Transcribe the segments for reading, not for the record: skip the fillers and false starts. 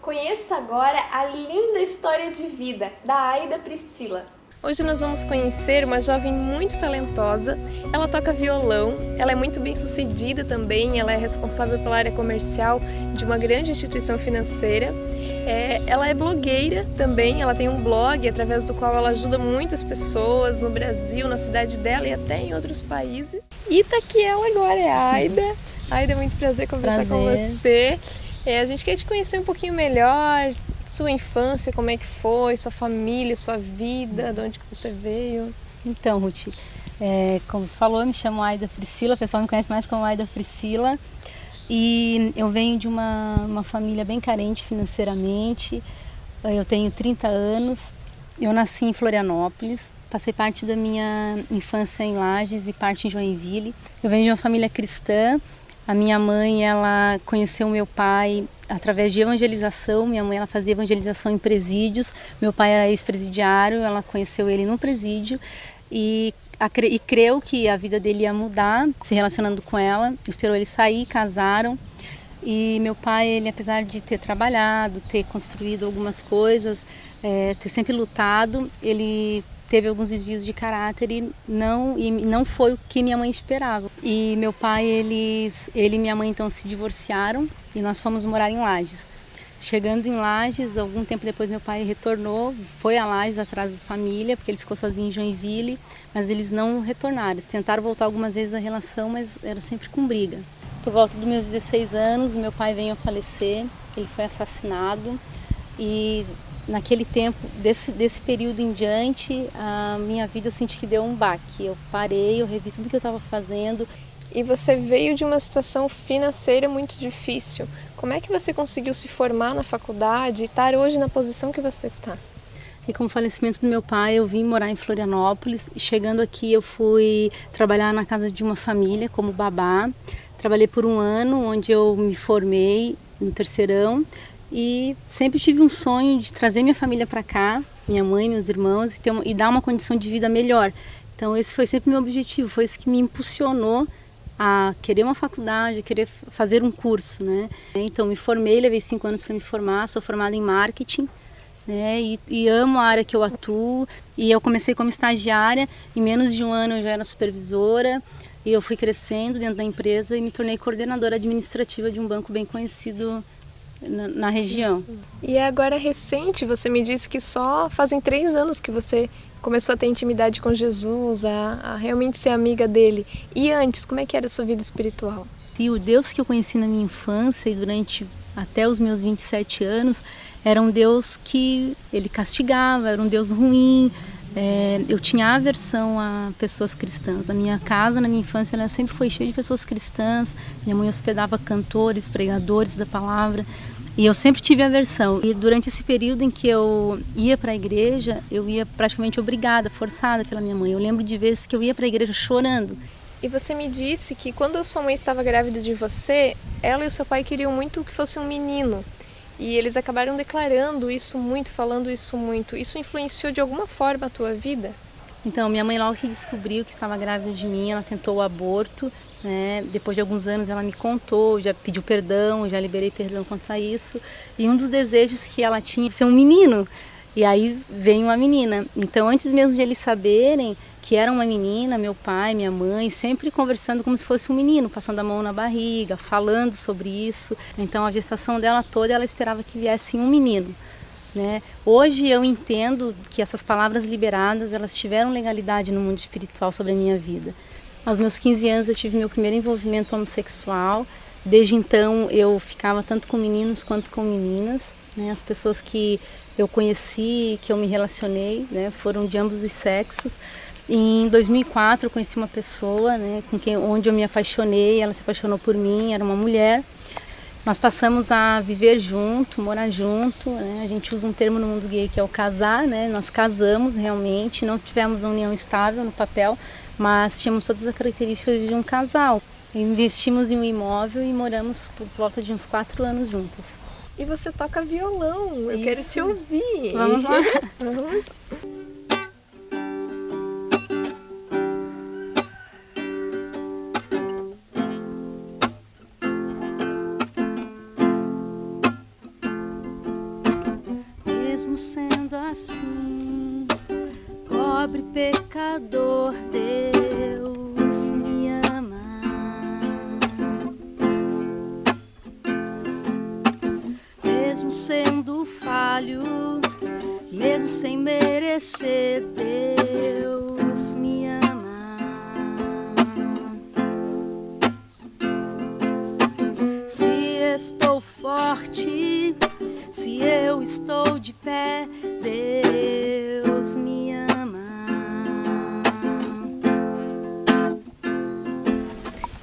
Conheça agora a linda história de vida da Aida Priscila. Hoje nós vamos conhecer uma jovem muito talentosa. Ela toca violão, ela é muito bem sucedida também, ela é responsável pela área comercial de uma grande instituição financeira. Ela é blogueira também, ela tem um blog através do qual ela ajuda muitas pessoas no Brasil, na cidade dela e até em outros países. E tá aqui ela agora, é a Aida. Aida, é muito prazer conversar com você. A gente quer te conhecer um pouquinho melhor, sua infância, como é que foi, sua família, sua vida, de onde que você veio. Então, Ruth, como você falou, eu me chamo Aida Priscila, o pessoal me conhece mais como Aida Priscila. E eu venho de uma família bem carente financeiramente. Eu tenho 30 anos, eu nasci em Florianópolis, passei parte da minha infância em Lages e parte em Joinville. Eu venho de uma família cristã. A minha mãe, ela conheceu meu pai através de evangelização. Minha mãe, ela fazia evangelização em presídios. Meu pai era ex-presidiário, ela conheceu ele no presídio e creu que a vida dele ia mudar, se relacionando com ela. Esperou ele sair, casaram. E meu pai, ele, apesar de ter trabalhado, ter construído algumas coisas, ter sempre lutado, ele teve alguns desvios de caráter e não foi o que minha mãe esperava. E meu pai, ele e minha mãe então se divorciaram e nós fomos morar em Lages. Chegando em Lages, algum tempo depois meu pai retornou, foi a Lages atrás da família, porque ele ficou sozinho em Joinville, mas eles não retornaram. Eles tentaram voltar algumas vezes a relação, mas era sempre com briga. Por volta dos meus 16 anos, meu pai veio a falecer, ele foi assassinado e naquele tempo, desse período em diante, a minha vida eu senti que deu um baque. Eu parei, eu revi tudo que eu estava fazendo. E você veio de uma situação financeira muito difícil. Como é que você conseguiu se formar na faculdade e estar hoje na posição que você está? E com o falecimento do meu pai, eu vim morar em Florianópolis. Chegando aqui, eu fui trabalhar na casa de uma família como babá. Trabalhei por um ano, onde eu me formei no terceirão. E sempre tive um sonho de trazer minha família para cá, minha mãe, meus irmãos, e dar uma condição de vida melhor. Então esse foi sempre meu objetivo, foi isso que me impulsionou a querer uma faculdade, a querer fazer um curso, né? Então me formei, levei 5 anos para me formar, sou formada em marketing, né? E amo a área que eu atuo. E eu comecei como estagiária, em menos de um ano eu já era supervisora. E eu fui crescendo dentro da empresa e me tornei coordenadora administrativa de um banco bem conhecido na região. Isso. E agora recente, você me disse que só fazem 3 anos que você começou a ter intimidade com Jesus, a realmente ser amiga dele. E antes, como é que era a sua vida espiritual? E o Deus que eu conheci na minha infância e durante até os meus 27 anos era um Deus que ele castigava, era um Deus ruim. Eu tinha aversão a pessoas cristãs. A minha casa, na minha infância, ela sempre foi cheia de pessoas cristãs. Minha mãe hospedava cantores, pregadores da palavra. E eu sempre tive aversão. E durante esse período em que eu ia para a igreja, eu ia praticamente obrigada, forçada pela minha mãe. Eu lembro de vezes que eu ia para a igreja chorando. E você me disse que quando a sua mãe estava grávida de você, ela e o seu pai queriam muito que fosse um menino. E eles acabaram declarando isso muito, falando isso muito. Isso influenciou de alguma forma a tua vida? Então, minha mãe logo que descobriu que estava grávida de mim, ela tentou o aborto, né? Depois de alguns anos ela me contou, já pediu perdão, já liberei perdão quanto a isso. E um dos desejos que ela tinha era ser um menino. E aí veio uma menina. Então, antes mesmo de eles saberem que era uma menina, meu pai, minha mãe, sempre conversando como se fosse um menino, passando a mão na barriga, falando sobre isso. Então, a gestação dela toda, ela esperava que viesse um menino. Né? Hoje eu entendo que essas palavras liberadas, elas tiveram legalidade no mundo espiritual sobre a minha vida. Aos meus 15 anos eu tive meu primeiro envolvimento homossexual. Desde então eu ficava tanto com meninos quanto com meninas. Né? As pessoas que eu conheci, que eu me relacionei, né, foram de ambos os sexos. Em 2004 eu conheci uma pessoa, né, onde eu me apaixonei, ela se apaixonou por mim, era uma mulher. Nós passamos a viver junto, morar junto, né? A gente usa um termo no mundo gay que é o casar, né? Nós casamos realmente, não tivemos uma união estável no papel, mas tínhamos todas as características de um casal. Investimos em um imóvel e moramos por volta de uns 4 anos juntas. E você toca violão, eu quero te ouvir. Vamos lá? Vamos. Mesmo sendo assim, pobre pecador, Deus me ama. Mesmo sendo falho, mesmo sem merecer, Deus me ama. Se estou forte, se eu estou de pé, Deus me ama.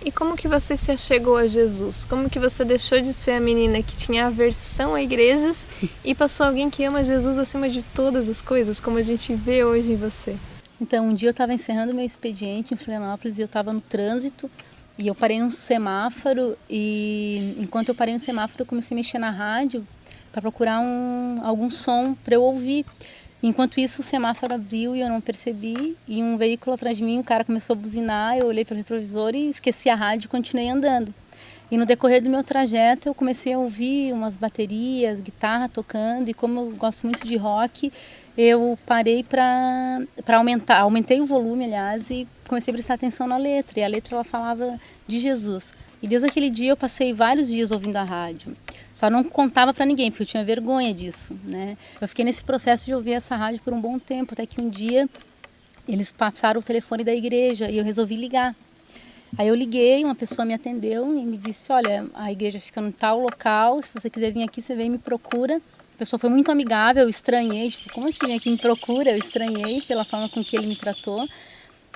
E como que você se achegou a Jesus? Como que você deixou de ser a menina que tinha aversão a igrejas e passou a alguém que ama Jesus acima de todas as coisas, como a gente vê hoje em você? Então, um dia eu estava encerrando meu expediente em Florianópolis e eu estava no trânsito e eu parei num semáforo e enquanto eu parei no semáforo eu comecei a mexer na rádio para procurar algum som para eu ouvir. Enquanto isso, o semáforo abriu e eu não percebi, e um veículo atrás de mim, o cara começou a buzinar, eu olhei para o retrovisor e esqueci a rádio e continuei andando. E no decorrer do meu trajeto, eu comecei a ouvir umas baterias, guitarra tocando, e como eu gosto muito de rock, eu parei para aumentar, aumentei o volume, aliás, e comecei a prestar atenção na letra, e a letra ela falava de Jesus. E desde aquele dia eu passei vários dias ouvindo a rádio. Só não contava para ninguém, porque eu tinha vergonha disso, né? Eu fiquei nesse processo de ouvir essa rádio por um bom tempo, até que um dia eles passaram o telefone da igreja e eu resolvi ligar. Aí eu liguei, uma pessoa me atendeu e me disse, olha, a igreja fica no tal local, se você quiser vir aqui, você vem e me procura. A pessoa foi muito amigável, eu estranhei, tipo, como assim aqui me procura? Eu estranhei pela forma com que ele me tratou.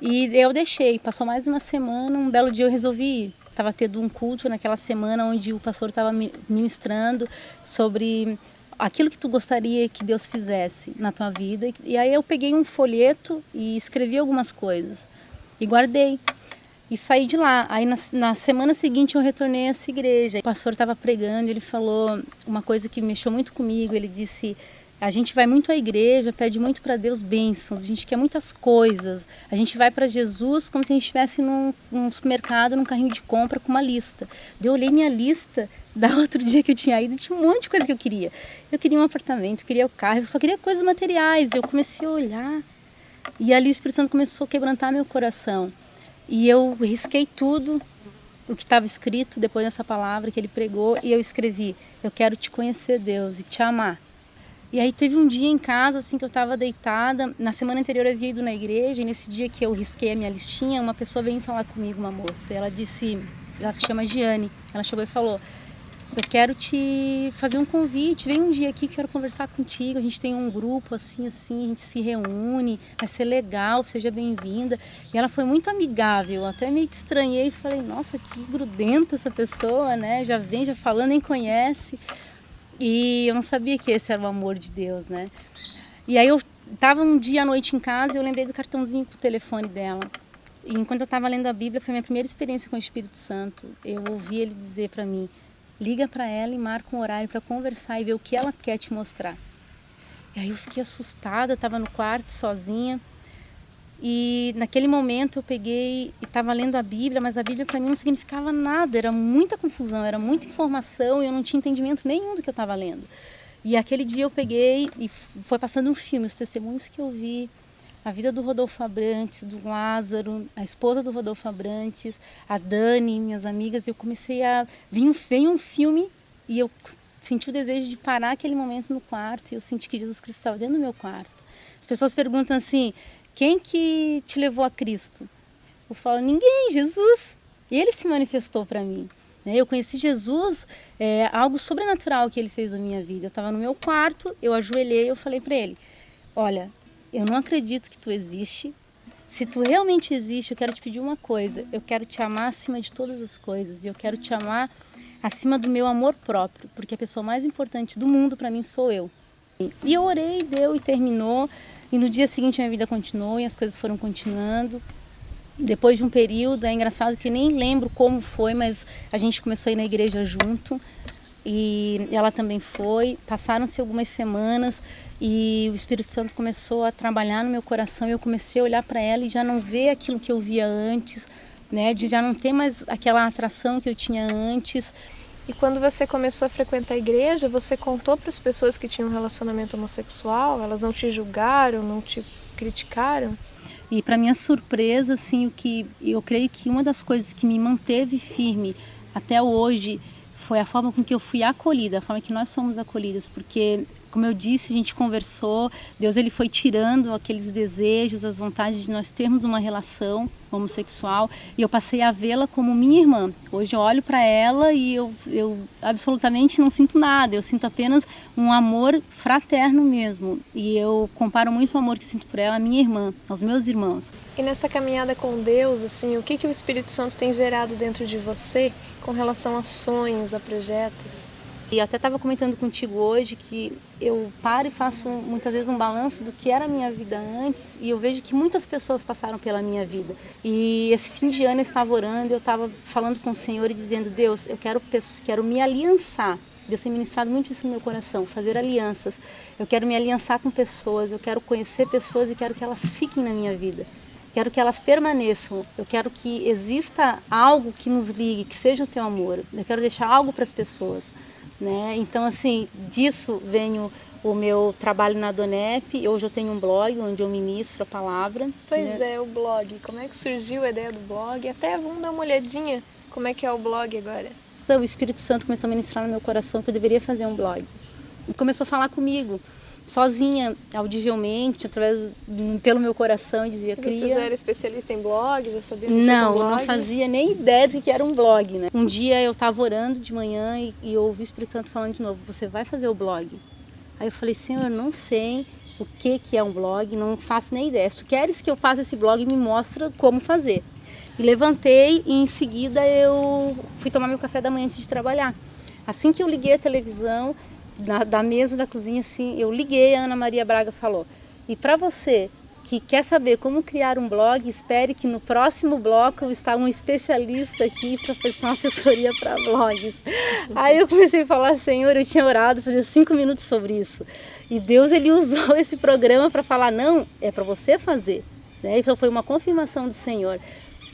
E eu deixei, passou mais uma semana, um belo dia eu resolvi ir. Estava tendo um culto naquela semana onde o pastor estava ministrando sobre aquilo que tu gostaria que Deus fizesse na tua vida. E aí eu peguei um folheto e escrevi algumas coisas e guardei. E saí de lá. Aí na semana seguinte eu retornei a essa igreja. O pastor estava pregando, ele falou uma coisa que mexeu muito comigo. Ele disse, a gente vai muito à igreja, pede muito para Deus bênçãos, a gente quer muitas coisas. A gente vai para Jesus como se a gente estivesse num supermercado, num carrinho de compra com uma lista. Eu olhei minha lista da outro dia que eu tinha ido, tinha um monte de coisa que eu queria. Eu queria um apartamento, eu queria o carro, eu só queria coisas materiais. Eu comecei a olhar e ali o Espírito Santo começou a quebrantar meu coração. E eu risquei tudo o que estava escrito depois dessa palavra que ele pregou e eu escrevi, eu quero te conhecer, Deus, e te amar. E aí teve um dia em casa, assim, que eu estava deitada, na semana anterior eu havia ido na igreja, e nesse dia que eu risquei a minha listinha, uma pessoa veio falar comigo, uma moça, ela disse, ela se chama Giane, ela chegou e falou, eu quero te fazer um convite, vem um dia aqui que eu quero conversar contigo, a gente tem um grupo assim, a gente se reúne, vai ser legal, seja bem-vinda. E ela foi muito amigável, até meio que estranhei e falei, nossa, que grudenta essa pessoa, né? Já vem, já falando, nem conhece. E eu não sabia que esse era o amor de Deus, né? E aí eu estava um dia à noite em casa e eu lembrei do cartãozinho com o telefone dela. E enquanto eu estava lendo a Bíblia, foi a minha primeira experiência com o Espírito Santo. Eu ouvi ele dizer para mim, liga para ela e marca um horário para conversar e ver o que ela quer te mostrar. E aí eu fiquei assustada, eu estava no quarto sozinha. E naquele momento eu peguei e estava lendo a Bíblia, mas a Bíblia para mim não significava nada, era muita confusão, era muita informação e eu não tinha entendimento nenhum do que eu estava lendo. E aquele dia eu peguei e foi passando um filme, os testemunhos que eu vi, a vida do Rodolfo Abrantes, do Lázaro, a esposa do Rodolfo Abrantes, a Dani, minhas amigas, e eu comecei a... Veio um filme e eu senti o desejo de parar aquele momento no quarto e eu senti que Jesus Cristo estava dentro do meu quarto. As pessoas perguntam assim, quem que te levou a Cristo? Eu falo, ninguém, Jesus. E ele se manifestou para mim. Eu conheci Jesus, algo sobrenatural que ele fez na minha vida. Eu estava no meu quarto, eu ajoelhei e eu falei para ele, olha, eu não acredito que tu existe. Se tu realmente existe, eu quero te pedir uma coisa. Eu quero te amar acima de todas as coisas. E eu quero te amar acima do meu amor próprio. Porque a pessoa mais importante do mundo para mim sou eu. E eu orei, deu e terminou. E no dia seguinte a minha vida continuou e as coisas foram continuando. Depois de um período, é engraçado que nem lembro como foi, mas a gente começou a ir na igreja junto. E ela também foi. Passaram-se algumas semanas e o Espírito Santo começou a trabalhar no meu coração e eu comecei a olhar para ela e já não ver aquilo que eu via antes, né? De já não ter mais aquela atração que eu tinha antes. E quando você começou a frequentar a igreja, você contou para as pessoas que tinham um relacionamento homossexual? Elas não te julgaram, não te criticaram? E para minha surpresa, assim, o que eu creio que uma das coisas que me manteve firme até hoje foi a forma com que eu fui acolhida, a forma que nós fomos acolhidas, porque, como eu disse, a gente conversou, Deus ele foi tirando aqueles desejos, as vontades de nós termos uma relação homossexual, e eu passei a vê-la como minha irmã. Hoje eu olho para ela e eu absolutamente não sinto nada, eu sinto apenas um amor fraterno mesmo, e eu comparo muito o amor que sinto por ela à minha irmã, aos meus irmãos. E nessa caminhada com Deus, assim, o que o Espírito Santo tem gerado dentro de você com relação a sonhos, a projetos? E eu até estava comentando contigo hoje que eu paro e faço muitas vezes um balanço do que era a minha vida antes, e eu vejo que muitas pessoas passaram pela minha vida. E esse fim de ano eu estava orando, eu estava falando com o Senhor e dizendo: Deus, eu quero me aliançar. Deus tem ministrado muito isso no meu coração, fazer alianças. Eu quero me aliançar com pessoas, eu quero conhecer pessoas e quero que elas fiquem na minha vida. Quero que elas permaneçam, eu quero que exista algo que nos ligue, que seja o teu amor. Eu quero deixar algo para as pessoas, né? Então, assim, disso vem o meu trabalho na Donep. Hoje eu tenho um blog onde eu ministro a palavra. Pois é, o blog. Como é que surgiu a ideia do blog? Até vamos dar uma olhadinha como é que é o blog agora. Então, o Espírito Santo começou a ministrar no meu coração que eu deveria fazer um blog. E começou a falar comigo, sozinha, audivelmente, pelo meu coração, e dizia: Você já era especialista em blog? Já sabia mexer com blog? Não, eu não fazia nem ideia de que era um blog, né? Um dia eu estava orando de manhã e eu ouvi o Espírito Santo falando de novo: você vai fazer o blog? Aí eu falei: Senhor, não sei o que é um blog, não faço nem ideia. Se tu queres que eu faça esse blog, me mostra como fazer. E levantei e em seguida eu fui tomar meu café da manhã antes de trabalhar. Assim que eu liguei a televisão, da mesa da cozinha, assim, eu liguei, a Ana Maria Braga falou: e para você que quer saber como criar um blog, espere que no próximo bloco está um especialista aqui para fazer uma assessoria para blogs. Aí eu comecei a falar: Senhor, eu tinha orado, fazer 5 minutos sobre isso. E Deus ele usou esse programa para falar: não, é para você fazer, né? Então foi uma confirmação do Senhor.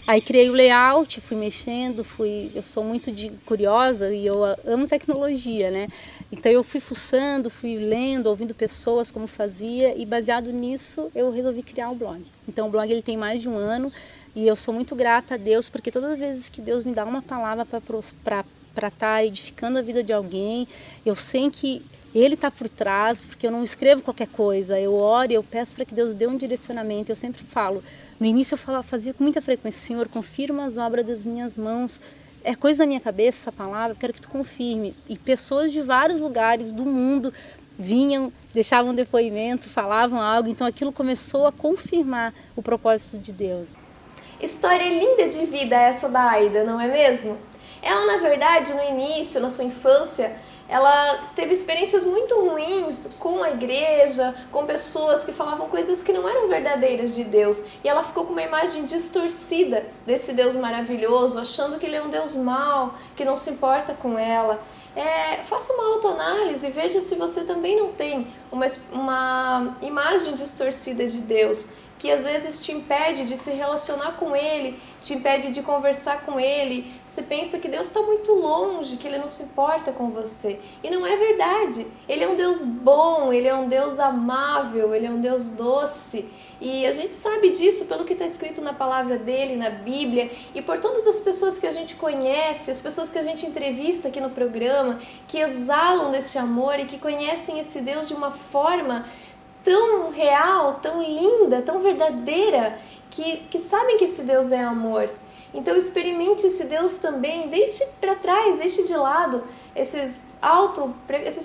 Aí criei o layout, fui mexendo, eu sou muito curiosa e eu amo tecnologia, né? Então eu fui fuçando, fui lendo, ouvindo pessoas como fazia, e baseado nisso eu resolvi criar um blog. Então o blog ele tem mais de 1 ano e eu sou muito grata a Deus, porque todas as vezes que Deus me dá uma palavra para estar edificando a vida de alguém, eu sei que Ele está por trás, porque eu não escrevo qualquer coisa, eu oro, eu peço para que Deus dê um direcionamento. Eu sempre falo, no início eu fazia com muita frequência: Senhor, confirma as obras das minhas mãos. É coisa da minha cabeça essa palavra, eu quero que tu confirme. E pessoas de vários lugares do mundo vinham, deixavam depoimento, falavam algo, então aquilo começou a confirmar o propósito de Deus. História linda de vida essa da Aida, não é mesmo? Ela, na verdade, no início, na sua infância, ela teve experiências muito ruins com a igreja, com pessoas que falavam coisas que não eram verdadeiras de Deus. E ela ficou com uma imagem distorcida desse Deus maravilhoso, achando que Ele é um Deus mau, que não se importa com ela. Faça uma autoanálise e veja se você também não tem uma imagem distorcida de Deus, que às vezes te impede de se relacionar com Ele, te impede de conversar com Ele. Você pensa que Deus está muito longe, que Ele não se importa com você. E não é verdade. Ele é um Deus bom, Ele é um Deus amável, Ele é um Deus doce. E a gente sabe disso pelo que está escrito na palavra dEle, na Bíblia, e por todas as pessoas que a gente conhece, as pessoas que a gente entrevista aqui no programa, que exalam desse amor e que conhecem esse Deus de uma forma tão real, tão linda, tão verdadeira, que sabem que esse Deus é amor. Então experimente esse Deus também, deixe para trás, deixe de lado esses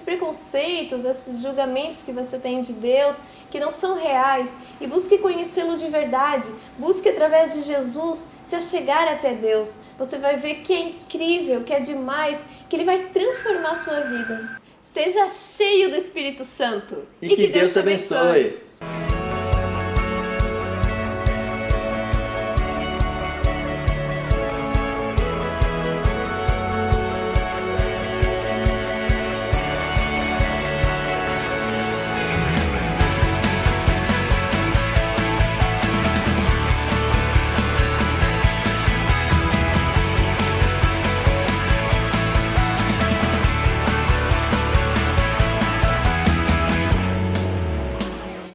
preconceitos, esses julgamentos que você tem de Deus, que não são reais, e busque conhecê-lo de verdade. Busque através de Jesus se achegar até Deus. Você vai ver que é incrível, que é demais, que Ele vai transformar a sua vida. Seja cheio do Espírito Santo. E que Deus te abençoe.